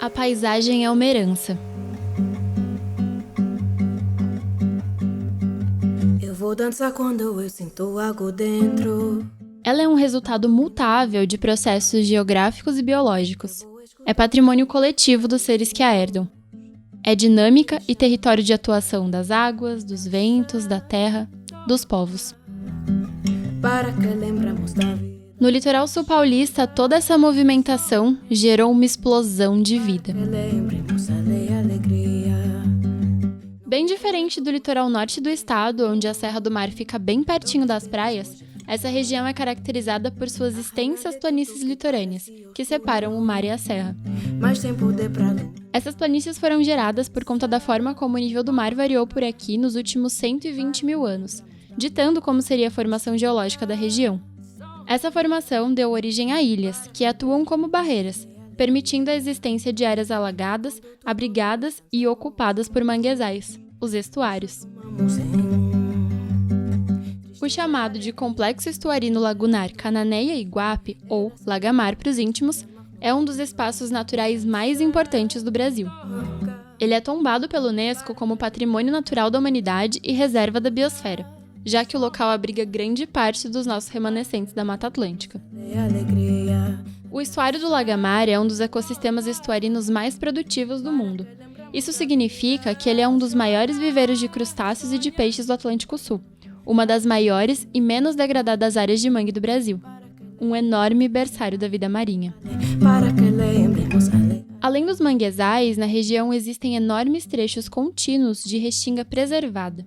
A paisagem é uma herança. Eu vou dançar quando eu sinto algo dentro. Ela é um resultado mutável de processos geográficos e biológicos. É patrimônio coletivo dos seres que a herdam. É dinâmica e território de atuação das águas, dos ventos, da terra, dos povos. Para que lembramos da vida. No litoral sul paulista, toda essa movimentação gerou uma explosão de vida. Que lembremos a alegria. Bem diferente do litoral norte do estado, onde a Serra do Mar fica bem pertinho das praias, essa região é caracterizada por suas extensas planícies litorâneas, que separam o mar e a serra. Mas sem poder pra luz. Essas planícies foram geradas por conta da forma como o nível do mar variou por aqui nos últimos 120 mil anos, ditando como seria a formação geológica da região. Essa formação deu origem a ilhas, que atuam como barreiras, permitindo a existência de áreas alagadas, abrigadas e ocupadas por manguezais, os estuários. O chamado de Complexo Estuarino Lagunar Cananéia e Iguape, ou Lagamar para os íntimos, é um dos espaços naturais mais importantes do Brasil. Ele é tombado pela Unesco como Patrimônio Natural da Humanidade e Reserva da Biosfera, já que o local abriga grande parte dos nossos remanescentes da Mata Atlântica. O estuário do Lagamar é um dos ecossistemas estuarinos mais produtivos do mundo. Isso significa que ele é um dos maiores viveiros de crustáceos e de peixes do Atlântico Sul, uma das maiores e menos degradadas áreas de mangue do Brasil, um enorme berçário da vida marinha. Para que lembremos a alegria. Além dos manguezais, na região existem enormes trechos contínuos de restinga preservada.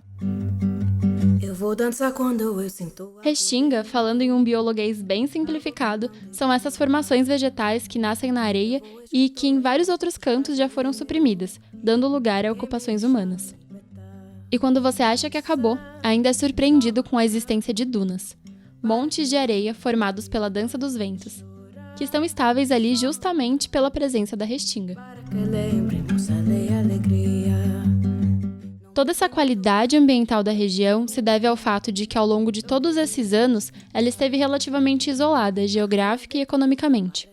Eu vou dançar quando eu sinto. Restinga, falando em um biologuês bem simplificado, são essas formações vegetais que nascem na areia e que em vários outros cantos já foram suprimidas, dando lugar a ocupações humanas. E quando você acha que acabou, ainda é surpreendido com a existência de dunas, montes de areia formados pela dança dos ventos, que estão estáveis ali justamente pela presença da restinga. Para que lembremos a alegria. Toda essa qualidade ambiental da região se deve ao fato de que, ao longo de todos esses anos, ela esteve relativamente isolada, geográfica e economicamente.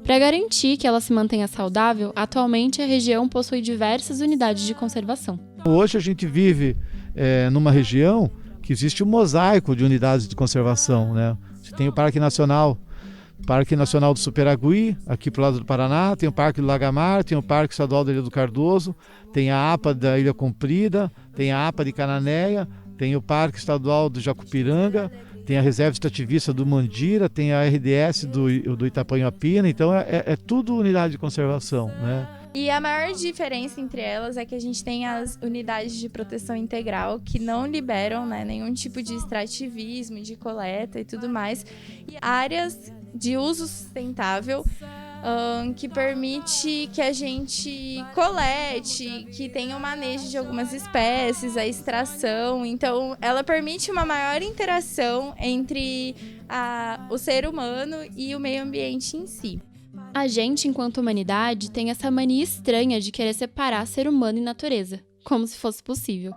Para garantir que ela se mantenha saudável, atualmente a região possui diversas unidades de conservação. Hoje a gente vive numa região que existe um mosaico de unidades de conservação, né? Você tem o Parque Nacional do Superagui, aqui pro lado do Paraná, tem o Parque do Lagamar, tem o Parque Estadual da Ilha do Cardoso, tem a APA da Ilha Comprida, tem a APA de Cananéia, tem o Parque Estadual do Jacupiranga, tem a Reserva Extrativista do Mandira, tem a RDS do Itapanhuapina, então é tudo unidade de conservação, né? E a maior diferença entre elas é que a gente tem as unidades de proteção integral que não liberam, né, nenhum tipo de extrativismo, de coleta e tudo mais. E áreas de uso sustentável que permite que a gente colete, que tenha o manejo de algumas espécies, a extração. Então, ela permite uma maior interação entre o ser humano e o meio ambiente em si. A gente, enquanto humanidade, tem essa mania estranha de querer separar ser humano e natureza, como se fosse possível.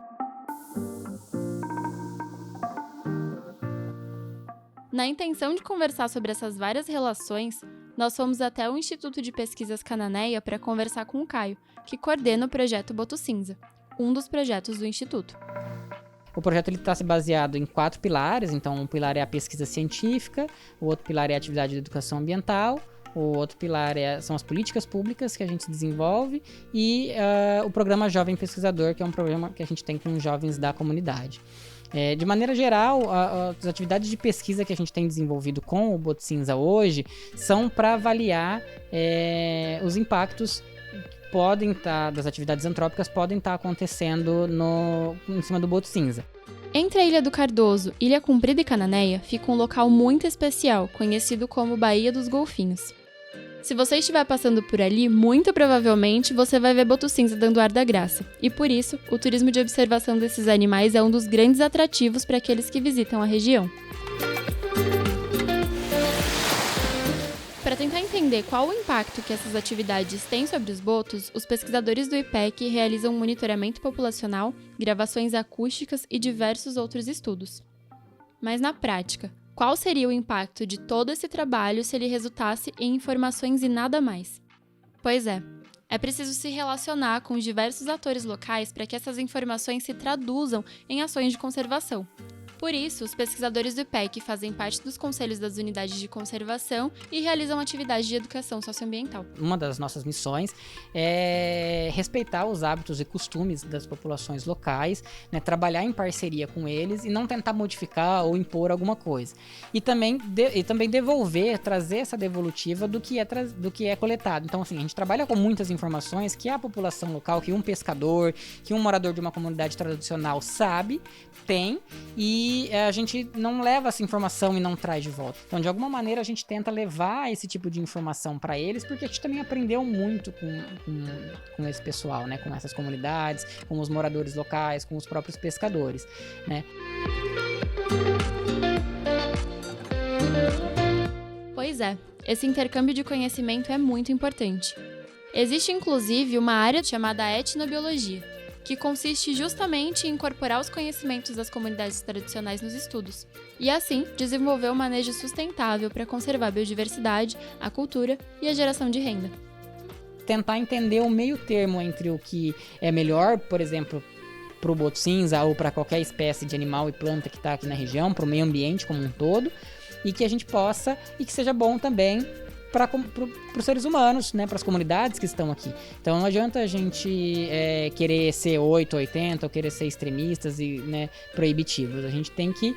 Na intenção de conversar sobre essas várias relações, nós fomos até o Instituto de Pesquisas Cananéia para conversar com o Caio, que coordena o projeto Boto Cinza, um dos projetos do Instituto. O projeto está baseado em 4 pilares, então um pilar é a pesquisa científica, o outro pilar é a atividade de educação ambiental, o outro pilar são as políticas públicas que a gente desenvolve e o programa Jovem Pesquisador, que é um programa que a gente tem com jovens da comunidade. De maneira geral, as atividades de pesquisa que a gente tem desenvolvido com o Boto Cinza hoje são para avaliar os impactos das atividades antrópicas podem estar acontecendo em cima do Boto Cinza. Entre a Ilha do Cardoso, Ilha Comprida e Cananéia fica um local muito especial, conhecido como Baía dos Golfinhos. Se você estiver passando por ali, muito provavelmente você vai ver boto cinza dando ar da graça. E por isso, o turismo de observação desses animais é um dos grandes atrativos para aqueles que visitam a região. Para tentar entender qual o impacto que essas atividades têm sobre os botos, os pesquisadores do IPEC realizam um monitoramento populacional, gravações acústicas e diversos outros estudos. Mas na prática, qual seria o impacto de todo esse trabalho se ele resultasse em informações e nada mais? Pois é, É preciso se relacionar com os diversos atores locais para que essas informações se traduzam em ações de conservação. Por isso, os pesquisadores do IPEC fazem parte dos conselhos das unidades de conservação e realizam atividades de educação socioambiental. Uma das nossas missões é respeitar os hábitos e costumes das populações locais, né, trabalhar em parceria com eles e não tentar modificar ou impor alguma coisa. E também devolver, trazer essa devolutiva do que é coletado. Então, assim, a gente trabalha com muitas informações que a população local, que um pescador, que um morador de uma comunidade tradicional sabe, tem, e a gente não leva essa informação e não traz de volta. Então, de alguma maneira, a gente tenta levar esse tipo de informação para eles, porque a gente também aprendeu muito com esse pessoal, né? Com essas comunidades, com os moradores locais, com os próprios pescadores, né? Pois é, esse intercâmbio de conhecimento é muito importante. Existe, inclusive, uma área chamada etnobiologia, que consiste justamente em incorporar os conhecimentos das comunidades tradicionais nos estudos, e assim desenvolver um manejo sustentável para conservar a biodiversidade, a cultura e a geração de renda. Tentar entender o meio termo entre o que é melhor, por exemplo, para o boto cinza ou para qualquer espécie de animal e planta que está aqui na região, para o meio ambiente como um todo, e que a gente possa, e que seja bom também para os seres humanos, né, para as comunidades que estão aqui. Então não adianta a gente querer ser 8 ou 80 ou querer ser extremistas e, né, proibitivos. A gente tem que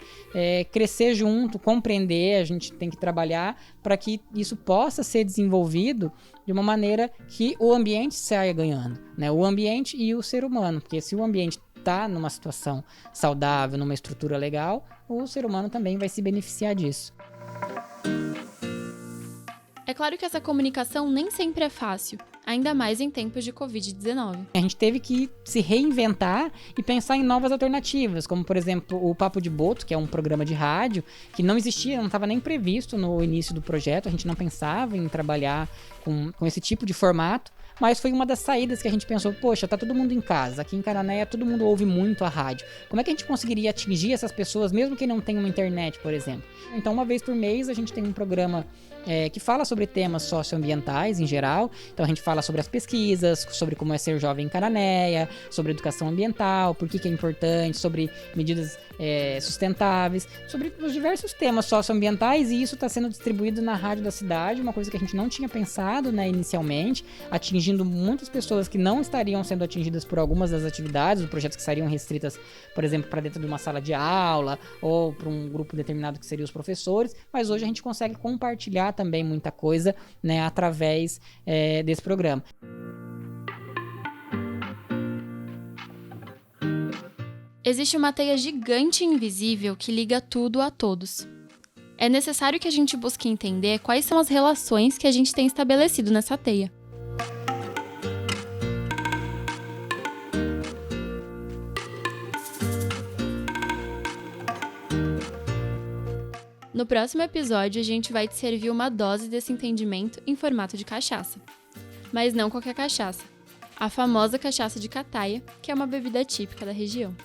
crescer junto, compreender, a gente tem que trabalhar para que isso possa ser desenvolvido de uma maneira que o ambiente saia ganhando, né, o ambiente e o ser humano, porque se o ambiente está numa situação saudável, numa estrutura legal, o ser humano também vai se beneficiar disso. É claro que essa comunicação nem sempre é fácil, ainda mais em tempos de Covid-19. A gente teve que se reinventar e pensar em novas alternativas, como, por exemplo, o Papo de Boto, que é um programa de rádio que não existia, não estava nem previsto no início do projeto, a gente não pensava em trabalhar com esse tipo de formato, mas foi uma das saídas que a gente pensou, poxa, tá todo mundo em casa, aqui em Cananéia todo mundo ouve muito a rádio, como é que a gente conseguiria atingir essas pessoas, mesmo que não tenham uma internet, por exemplo? Então, uma vez por mês, a gente tem um programa que fala sobre temas socioambientais em geral. Então a gente fala sobre as pesquisas, sobre como é ser jovem em Cananéia, sobre educação ambiental, por que é importante, sobre medidas sustentáveis, sobre os diversos temas socioambientais, e isso está sendo distribuído na rádio da cidade, uma coisa que a gente não tinha pensado, né, inicialmente, atingindo muitas pessoas que não estariam sendo atingidas por algumas das atividades do projeto, que estariam restritas, por exemplo, para dentro de uma sala de aula ou para um grupo determinado que seriam os professores, mas hoje a gente consegue compartilhar também muita coisa, né, através desse programa. Existe uma teia gigante e invisível que liga tudo a todos. É necessário que a gente busque entender quais são as relações que a gente tem estabelecido nessa teia. No próximo episódio, a gente vai te servir uma dose desse entendimento em formato de cachaça. Mas não qualquer cachaça. A famosa cachaça de Cataia, que é uma bebida típica da região.